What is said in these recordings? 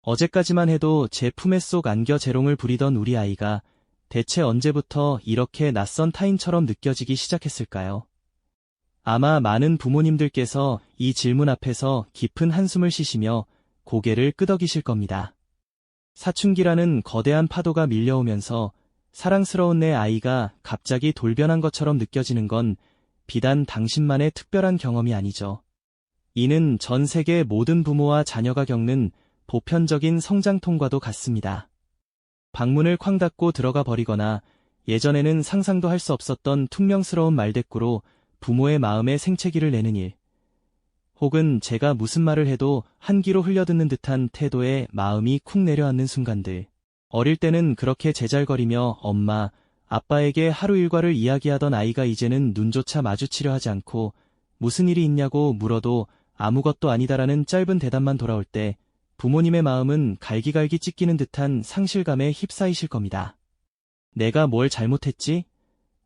어제까지만 해도 제 품에 쏙 안겨 재롱을 부리던 우리 아이가 대체 언제부터 이렇게 낯선 타인처럼 느껴지기 시작했을까요? 아마 많은 부모님들께서 이 질문 앞에서 깊은 한숨을 쉬시며 고개를 끄덕이실 겁니다. 사춘기라는 거대한 파도가 밀려오면서 사랑스러운 내 아이가 갑자기 돌변한 것처럼 느껴지는 건 비단 당신만의 특별한 경험이 아니죠. 이는 전 세계 모든 부모와 자녀가 겪는 보편적인 성장통과도 같습니다. 방문을 쾅 닫고 들어가 버리거나 예전에는 상상도 할 수 없었던 퉁명스러운 말대꾸로 부모의 마음에 생채기를 내는 일. 혹은 제가 무슨 말을 해도 한 귀로 흘려듣는 듯한 태도에 마음이 쿵 내려앉는 순간들. 어릴 때는 그렇게 제잘거리며 엄마, 아빠에게 하루 일과를 이야기하던 아이가 이제는 눈조차 마주치려 하지 않고 무슨 일이 있냐고 물어도 아무것도 아니다라는 짧은 대답만 돌아올 때 부모님의 마음은 갈기갈기 찢기는 듯한 상실감에 휩싸이실 겁니다. 내가 뭘 잘못했지?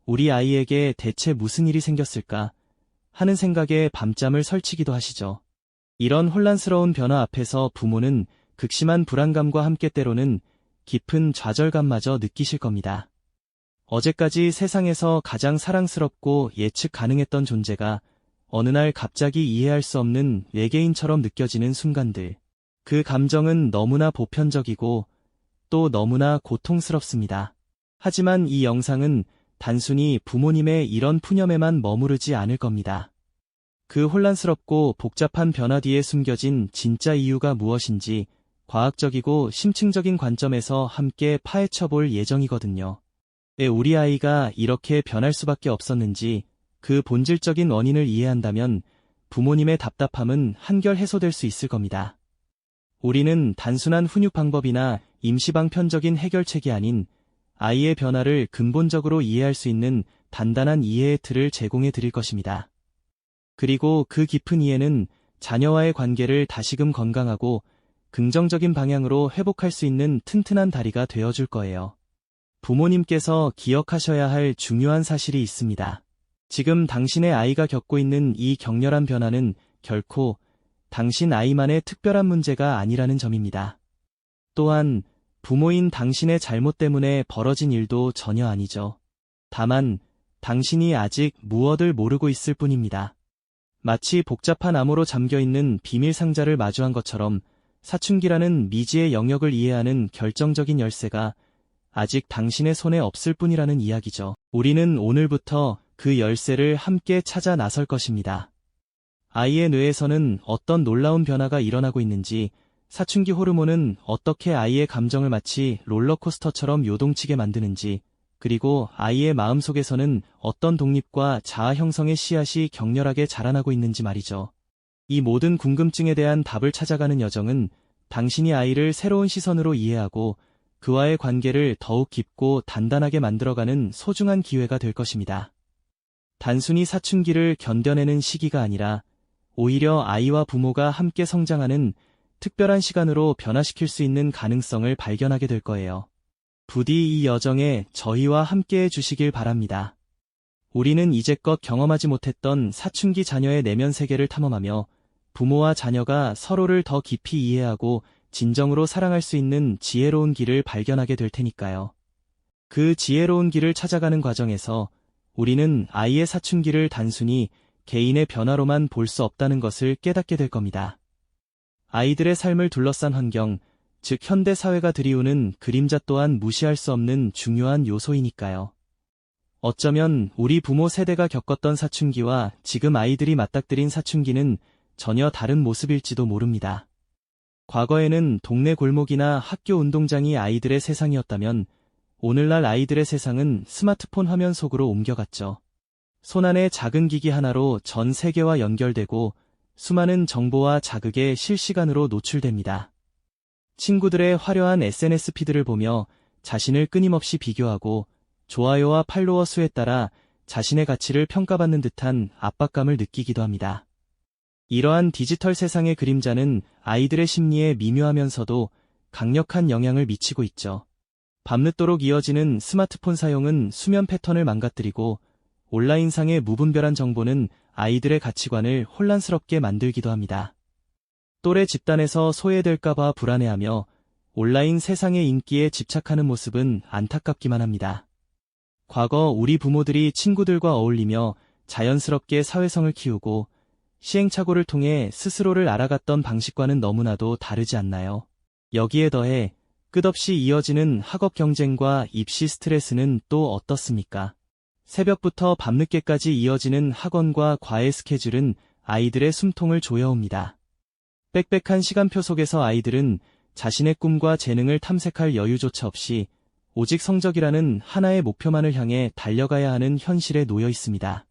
우리 아이에게 대체 무슨 일이 생겼을까? 하는 생각에 밤잠을 설치기도 하시죠. 이런 혼란스러운 변화 앞에서 부모는 극심한 불안감과 함께 때로는 깊은 좌절감마저 느끼실 겁니다. 어제까지 세상에서 가장 사랑스럽고 예측 가능했던 존재가 어느 날 갑자기 이해할 수 없는 외계인처럼 느껴지는 순간들. 그 감정은 너무나 보편적이고 또 너무나 고통스럽습니다. 하지만 이 영상은 단순히 부모님의 이런 푸념에만 머무르지 않을 겁니다. 그 혼란스럽고 복잡한 변화 뒤에 숨겨진 진짜 이유가 무엇인지 과학적이고 심층적인 관점에서 함께 파헤쳐볼 예정이거든요. 왜 우리 아이가 이렇게 변할 수밖에 없었는지 그 본질적인 원인을 이해한다면 부모님의 답답함은 한결 해소될 수 있을 겁니다. 우리는 단순한 훈육 방법이나 임시방편적인 해결책이 아닌 아이의 변화를 근본적으로 이해할 수 있는 단단한 이해의 틀을 제공해 드릴 것입니다. 그리고 그 깊은 이해는 자녀와의 관계를 다시금 건강하고 긍정적인 방향으로 회복할 수 있는 튼튼한 다리가 되어줄 거예요. 부모님께서 기억하셔야 할 중요한 사실이 있습니다. 지금 당신의 아이가 겪고 있는 이 격렬한 변화는 결코 당신 아이만의 특별한 문제가 아니라는 점입니다. 또한 부모인 당신의 잘못 때문에 벌어진 일도 전혀 아니죠. 다만 당신이 아직 무엇을 모르고 있을 뿐입니다. 마치 복잡한 암호로 잠겨있는 비밀 상자를 마주한 것처럼 사춘기라는 미지의 영역을 이해하는 결정적인 열쇠가 아직 당신의 손에 없을 뿐이라는 이야기죠. 우리는 오늘부터 그 열쇠를 함께 찾아 나설 것입니다. 아이의 뇌에서는 어떤 놀라운 변화가 일어나고 있는지, 사춘기 호르몬은 어떻게 아이의 감정을 마치 롤러코스터처럼 요동치게 만드는지, 그리고 아이의 마음속에서는 어떤 독립과 자아 형성의 씨앗이 격렬하게 자라나고 있는지 말이죠. 이 모든 궁금증에 대한 답을 찾아가는 여정은 당신이 아이를 새로운 시선으로 이해하고 그와의 관계를 더욱 깊고 단단하게 만들어가는 소중한 기회가 될 것입니다. 단순히 사춘기를 견뎌내는 시기가 아니라 오히려 아이와 부모가 함께 성장하는 특별한 시간으로 변화시킬 수 있는 가능성을 발견하게 될 거예요. 부디 이 여정에 저희와 함께해 주시길 바랍니다. 우리는 이제껏 경험하지 못했던 사춘기 자녀의 내면 세계를 탐험하며 부모와 자녀가 서로를 더 깊이 이해하고 진정으로 사랑할 수 있는 지혜로운 길을 발견하게 될 테니까요. 그 지혜로운 길을 찾아가는 과정에서 우리는 아이의 사춘기를 단순히 개인의 변화로만 볼 수 없다는 것을 깨닫게 될 겁니다. 아이들의 삶을 둘러싼 환경, 즉 현대 사회가 들이우는 그림자 또한 무시할 수 없는 중요한 요소이니까요. 어쩌면 우리 부모 세대가 겪었던 사춘기와 지금 아이들이 맞닥뜨린 사춘기는 전혀 다른 모습일지도 모릅니다. 과거에는 동네 골목이나 학교 운동장이 아이들의 세상이었다면 오늘날 아이들의 세상은 스마트폰 화면 속으로 옮겨갔죠. 손안의 작은 기기 하나로 전 세계와 연결되고 수많은 정보와 자극에 실시간으로 노출됩니다. 친구들의 화려한 SNS 피드를 보며 자신을 끊임없이 비교하고 좋아요와 팔로워 수에 따라 자신의 가치를 평가받는 듯한 압박감을 느끼기도 합니다. 이러한 디지털 세상의 그림자는 아이들의 심리에 미묘하면서도 강력한 영향을 미치고 있죠. 밤늦도록 이어지는 스마트폰 사용은 수면 패턴을 망가뜨리고 온라인상의 무분별한 정보는 아이들의 가치관을 혼란스럽게 만들기도 합니다. 또래 집단에서 소외될까봐 불안해하며 온라인 세상의 인기에 집착하는 모습은 안타깝기만 합니다. 과거 우리 부모들이 친구들과 어울리며 자연스럽게 사회성을 키우고 시행착오를 통해 스스로를 알아갔던 방식과는 너무나도 다르지 않나요? 여기에 더해 끝없이 이어지는 학업 경쟁과 입시 스트레스는 또 어떻습니까? 새벽부터 밤늦게까지 이어지는 학원과 과외 스케줄은 아이들의 숨통을 조여옵니다. 빽빽한 시간표 속에서 아이들은 자신의 꿈과 재능을 탐색할 여유조차 없이 오직 성적이라는 하나의 목표만을 향해 달려가야 하는 현실에 놓여 있습니다.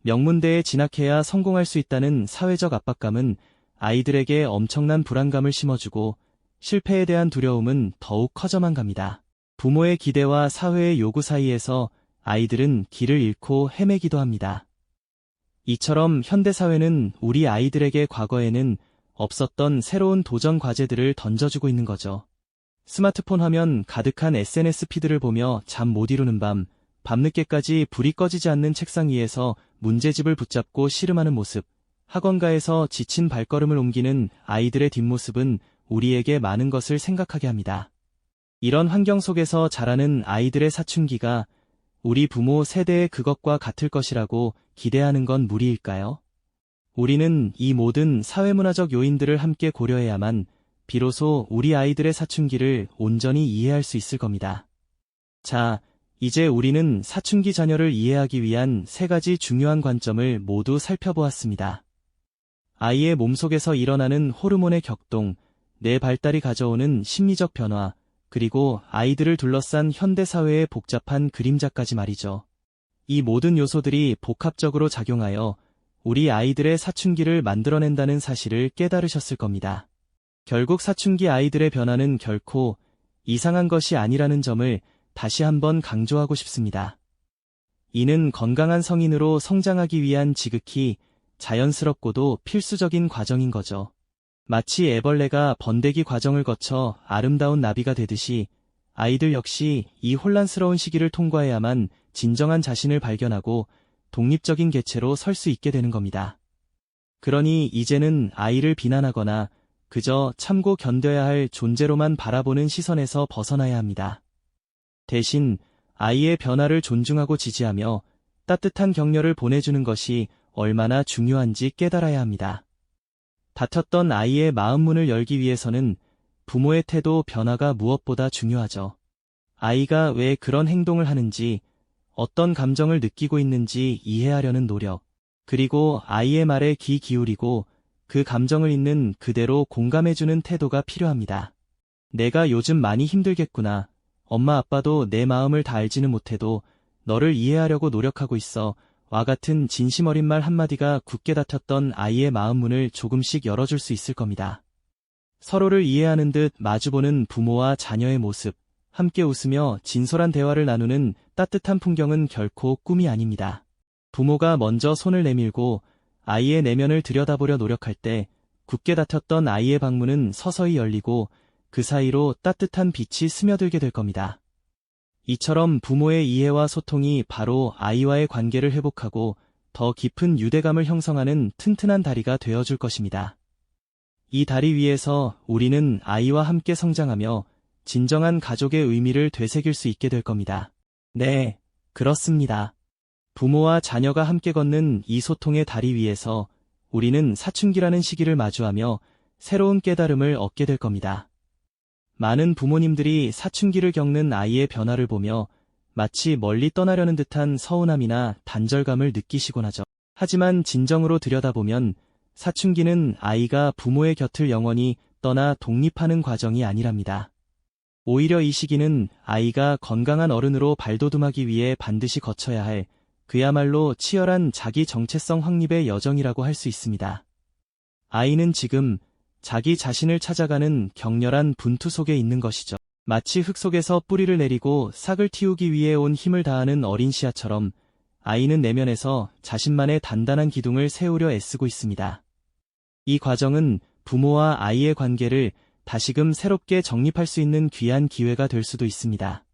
명문대에 진학해야 성공할 수 있다는 사회적 압박감은 아이들에게 엄청난 불안감을 심어주고 실패에 대한 두려움은 더욱 커져만 갑니다. 부모의 기대와 사회의 요구 사이에서 아이들은 길을 잃고 헤매기도 합니다. 이처럼 현대사회는 우리 아이들에게 과거에는 없었던 새로운 도전 과제들을 던져주고 있는 거죠. 스마트폰 화면 가득한 SNS 피드를 보며 잠 못 이루는 밤늦게까지 불이 꺼지지 않는 책상 위에서 문제집을 붙잡고 씨름하는 모습, 학원가에서 지친 발걸음을 옮기는 아이들의 뒷모습은 우리에게 많은 것을 생각하게 합니다. 이런 환경 속에서 자라는 아이들의 사춘기가 우리 부모 세대의 그것과 같을 것이라고 기대하는 건 무리일까요? 우리는 이 모든 사회문화적 요인들을 함께 고려해야만 비로소 우리 아이들의 사춘기를 온전히 이해할 수 있을 겁니다. 자, 이제 우리는 사춘기 자녀를 이해하기 위한 3가지 중요한 관점을 모두 살펴보았습니다. 아이의 몸속에서 일어나는 호르몬의 격동, 뇌 발달이 가져오는 심리적 변화, 그리고 아이들을 둘러싼 현대사회의 복잡한 그림자까지 말이죠. 이 모든 요소들이 복합적으로 작용하여 우리 아이들의 사춘기를 만들어낸다는 사실을 깨달으셨을 겁니다. 결국 사춘기 아이들의 변화는 결코 이상한 것이 아니라는 점을 다시 한번 강조하고 싶습니다. 이는 건강한 성인으로 성장하기 위한 지극히 자연스럽고도 필수적인 과정인 거죠. 마치 애벌레가 번데기 과정을 거쳐 아름다운 나비가 되듯이 아이들 역시 이 혼란스러운 시기를 통과해야만 진정한 자신을 발견하고 독립적인 개체로 설 수 있게 되는 겁니다. 그러니 이제는 아이를 비난하거나 그저 참고 견뎌야 할 존재로만 바라보는 시선에서 벗어나야 합니다. 대신 아이의 변화를 존중하고 지지하며 따뜻한 격려를 보내주는 것이 얼마나 중요한지 깨달아야 합니다. 닫혔던 아이의 마음 문을 열기 위해서는 부모의 태도 변화가 무엇보다 중요하죠. 아이가 왜 그런 행동을 하는지, 어떤 감정을 느끼고 있는지 이해하려는 노력, 그리고 아이의 말에 귀 기울이고 그 감정을 있는 그대로 공감해주는 태도가 필요합니다. 내가 요즘 많이 힘들겠구나. 엄마 아빠도 내 마음을 다 알지는 못해도 너를 이해하려고 노력하고 있어. 와 같은 진심 어린 말 한마디가 굳게 닫혔던 아이의 마음 문을 조금씩 열어줄 수 있을 겁니다. 서로를 이해하는 듯 마주보는 부모와 자녀의 모습, 함께 웃으며 진솔한 대화를 나누는 따뜻한 풍경은 결코 꿈이 아닙니다. 부모가 먼저 손을 내밀고 아이의 내면을 들여다보려 노력할 때 굳게 닫혔던 아이의 방문은 서서히 열리고 그 사이로 따뜻한 빛이 스며들게 될 겁니다. 이처럼 부모의 이해와 소통이 바로 아이와의 관계를 회복하고 더 깊은 유대감을 형성하는 튼튼한 다리가 되어줄 것입니다. 이 다리 위에서 우리는 아이와 함께 성장하며 진정한 가족의 의미를 되새길 수 있게 될 겁니다. 네, 그렇습니다. 부모와 자녀가 함께 걷는 이 소통의 다리 위에서 우리는 사춘기라는 시기를 마주하며 새로운 깨달음을 얻게 될 겁니다. 많은 부모님들이 사춘기를 겪는 아이의 변화를 보며 마치 멀리 떠나려는 듯한 서운함이나 단절감을 느끼시곤 하죠. 하지만 진정으로 들여다보면 사춘기는 아이가 부모의 곁을 영원히 떠나 독립하는 과정이 아니랍니다. 오히려 이 시기는 아이가 건강한 어른으로 발돋움하기 위해 반드시 거쳐야 할 그야말로 치열한 자기 정체성 확립의 여정이라고 할 수 있습니다. 아이는 지금 자기 자신을 찾아가는 격렬한 분투 속에 있는 것이죠. 마치 흙 속에서 뿌리를 내리고 싹을 틔우기 위해 온 힘을 다하는 어린 씨앗처럼 아이는 내면에서 자신만의 단단한 기둥을 세우려 애쓰고 있습니다. 이 과정은 부모와 아이의 관계를 다시금 새롭게 정립할 수 있는 귀한 기회가 될 수도 있습니다.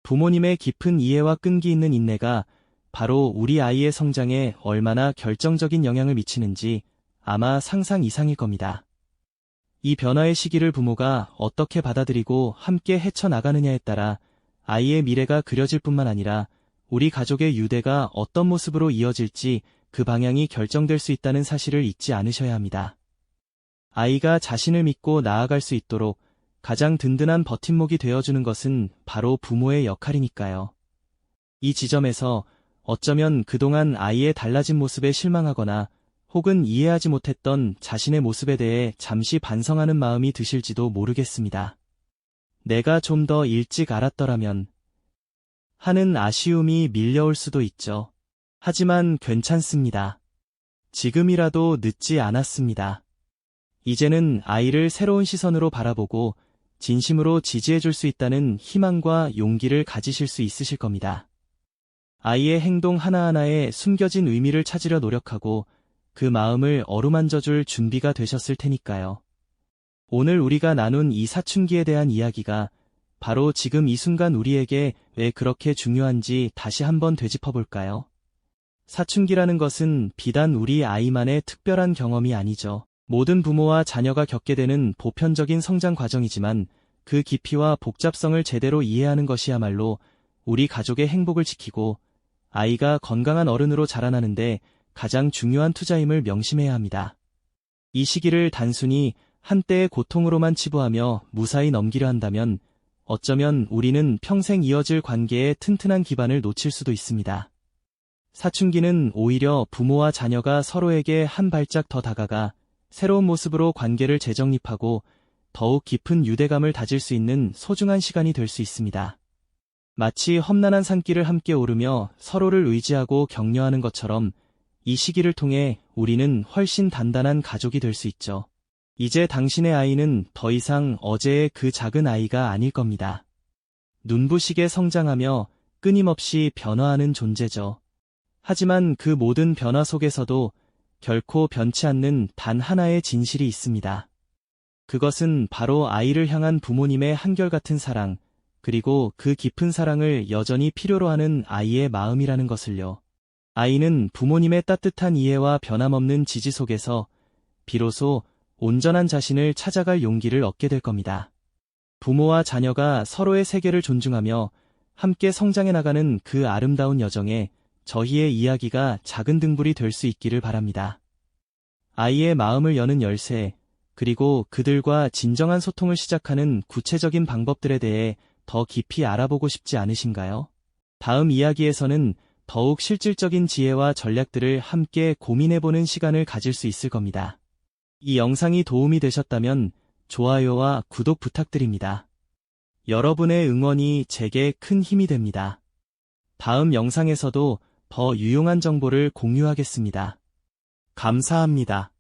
부모님의 깊은 이해와 끈기 있는 인내가 바로 우리 아이의 성장에 얼마나 결정적인 영향을 미치는지 아마 상상 이상일 겁니다. 이 변화의 시기를 부모가 어떻게 받아들이고 함께 헤쳐나가느냐에 따라 아이의 미래가 그려질 뿐만 아니라 우리 가족의 유대가 어떤 모습으로 이어질지 그 방향이 결정될 수 있다는 사실을 잊지 않으셔야 합니다. 아이가 자신을 믿고 나아갈 수 있도록 가장 든든한 버팀목이 되어주는 것은 바로 부모의 역할이니까요. 이 지점에서 어쩌면 그동안 아이의 달라진 모습에 실망하거나 혹은 이해하지 못했던 자신의 모습에 대해 잠시 반성하는 마음이 드실지도 모르겠습니다. 내가 좀 더 일찍 알았더라면 하는 아쉬움이 밀려올 수도 있죠. 하지만 괜찮습니다. 지금이라도 늦지 않았습니다. 이제는 아이를 새로운 시선으로 바라보고 진심으로 지지해줄 수 있다는 희망과 용기를 가지실 수 있으실 겁니다. 아이의 행동 하나하나에 숨겨진 의미를 찾으려 노력하고 그 마음을 어루만져줄 준비가 되셨을 테니까요. 오늘 우리가 나눈 이 사춘기에 대한 이야기가 바로 지금 이 순간 우리에게 왜 그렇게 중요한지 다시 한번 되짚어볼까요? 사춘기라는 것은 비단 우리 아이만의 특별한 경험이 아니죠. 모든 부모와 자녀가 겪게 되는 보편적인 성장 과정이지만 그 깊이와 복잡성을 제대로 이해하는 것이야말로 우리 가족의 행복을 지키고 아이가 건강한 어른으로 자라나는데 가장 중요한 투자임을 명심해야 합니다. 이 시기를 단순히 한때의 고통으로만 치부하며 무사히 넘기려 한다면 어쩌면 우리는 평생 이어질 관계의 튼튼한 기반을 놓칠 수도 있습니다. 사춘기는 오히려 부모와 자녀가 서로에게 한 발짝 더 다가가 새로운 모습으로 관계를 재정립하고 더욱 깊은 유대감을 다질 수 있는 소중한 시간이 될 수 있습니다. 마치 험난한 산길을 함께 오르며 서로를 의지하고 격려하는 것처럼 이 시기를 통해 우리는 훨씬 단단한 가족이 될 수 있죠. 이제 당신의 아이는 더 이상 어제의 그 작은 아이가 아닐 겁니다. 눈부시게 성장하며 끊임없이 변화하는 존재죠. 하지만 그 모든 변화 속에서도 결코 변치 않는 단 하나의 진실이 있습니다. 그것은 바로 아이를 향한 부모님의 한결같은 사랑, 그리고 그 깊은 사랑을 여전히 필요로 하는 아이의 마음이라는 것을요. 아이는 부모님의 따뜻한 이해와 변함없는 지지 속에서 비로소 온전한 자신을 찾아갈 용기를 얻게 될 겁니다. 부모와 자녀가 서로의 세계를 존중하며 함께 성장해 나가는 그 아름다운 여정에 저희의 이야기가 작은 등불이 될 수 있기를 바랍니다. 아이의 마음을 여는 열쇠, 그리고 그들과 진정한 소통을 시작하는 구체적인 방법들에 대해 더 깊이 알아보고 싶지 않으신가요? 다음 이야기에서는 더욱 실질적인 지혜와 전략들을 함께 고민해보는 시간을 가질 수 있을 겁니다. 이 영상이 도움이 되셨다면 좋아요와 구독 부탁드립니다. 여러분의 응원이 제게 큰 힘이 됩니다. 다음 영상에서도 더 유용한 정보를 공유하겠습니다. 감사합니다.